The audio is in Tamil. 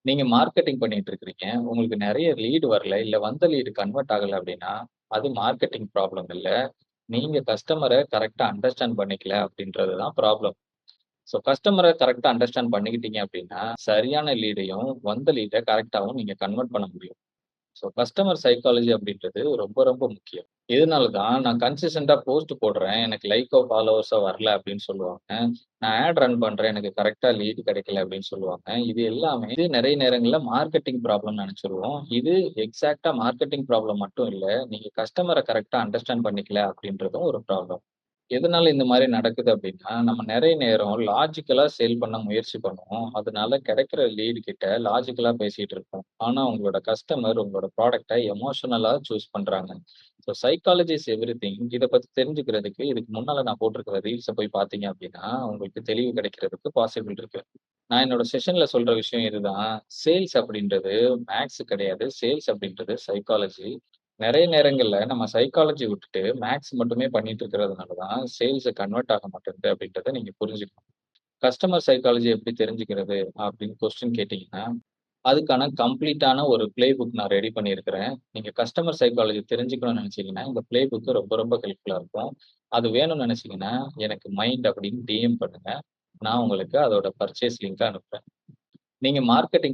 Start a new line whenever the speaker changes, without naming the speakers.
நீங்க மார்க்கெட்டிங் பண்ணிட்டு இருக்கிறீங்க. உங்களுக்கு நெறைய லீட் வரல, இல்ல வந்த லீட் கன்வெர்ட் ஆகல அப்டின்னா, அது மார்க்கெட்டிங் ப்ராப்ளம் இல்ல. நீங்க கஸ்டமர கரெக்ட்டா அண்டர்ஸ்டாண்ட் பண்ணிக்கல அப்டின்றது தான் ப்ராப்ளம். ஸோ கஸ்டமர கரெக்ட்டா அண்டர்ஸ்டாண்ட் பண்ணிக்கிட்டீங்க அப்டின்னா, சரியான லீடையும், வந்த லீட கரெக்ட்டாவும் நீங்க கன்வெர்ட் பண்ண முடியும். ஸோ கஸ்டமர் சைக்காலஜி அப்படின்றது ரொம்ப ரொம்ப முக்கியம். இதனால தான் நான் கன்சிஸ்டன்ட்டா போஸ்ட் போடுறேன். எனக்கு லைக்கோ, ஃபாலோவர்ஸோ வரல அப்படின்னு சொல்லுவாங்க. நான் ஆட் ரன் பண்றேன். எனக்கு கரெக்ட்டா லீட் கிடைக்கல அப்படின்னு சொல்லுவாங்க. இது எல்லாமே இது நெறைய நேரங்கள்ல மார்க்கெட்டிங் ப்ராப்ளம்னு நெனச்சுருவோம். இது எக்ஸாக்ட்டா மார்க்கெட்டிங் ப்ராப்ளம் மட்டும் இல்ல. நீங்க கஸ்டமர கரெக்ட்டா அண்டர்ஸ்டாண்ட் பண்ணிக்கல அப்படின்றதும் ஒரு ப்ராப்ளம். எதனால இந்த மாரி நடக்குது அப்டின்னா, நம்ம நெறைய நேரம் லாஜிக்கலா சேல் பண்ண முயற்சி பண்ணுவோம். அதனால கிடைக்கிற லீட் கிட்ட லாஜிக்கலா பேசிட்டு இருப்போம். ஆனா உங்களோட கஸ்டமர் உங்களோட ப்ராடக்ட்ட எமோஷனலா சூஸ் பண்றாங்க. So psychology is everything. இத பத்தி தெரிஞ்சுக்கிறதுக்கு இதுக்கு முன்னால நான் போட்டிருக்கிற ரீல்ஸ போய் பார்த்தீங்க அப்டின்னா, உங்களுக்கு தெளிவு கிடைக்கிறதுக்கு பாசிபிள் இருக்கு. நான் என்னோட செஷன்ல சொல்ற விஷயம் இதுதான். சேல்ஸ் அப்படின்றது மேத்ஸ் கிடையாது. சேல்ஸ் அப்படின்றது சைக்காலஜி. நெறைய நேரங்கள்ல நம்ம சைக்காலஜி விட்டுட்டு மேத்ஸ் மட்டுமே பண்ணிட்டு இருக்கிறதுனால தான் சேல்ஸ் கன்வெர்ட் ஆக மாட்டேங்குது அப்படின்றத நீங்க புரிஞ்சுக்கணும். கஸ்டமர் சைக்காலஜி எப்படி தெரிஞ்சுக்கிறது அப்படின்னு கொஸ்டின் கேட்டீங்கன்னா, அதுக்கான கம்ப்ளீட்டான ஒரு பிளே புக் நான் ரெடி பண்ணியிருக்கிறேன். நீங்க கஸ்டமர் சைக்காலஜி தெரிஞ்சுக்கணும்னு நெனச்சீங்கன்னா, இந்த பிளே புக் ரொம்ப ரொம்ப ஹெல்ப்ஃபுல்லா இருக்கும். அது வேணும்னு நெனச்சீங்கன்னா, எனக்கு மைண்ட் அப்படின்னு டிஎம் பண்ணுங்க. நான் உங்களுக்கு அதோட பர்ச்சேஸ் லிங்க்க அனுப்புறேன். நீங்க மார்க்கெட்டிங்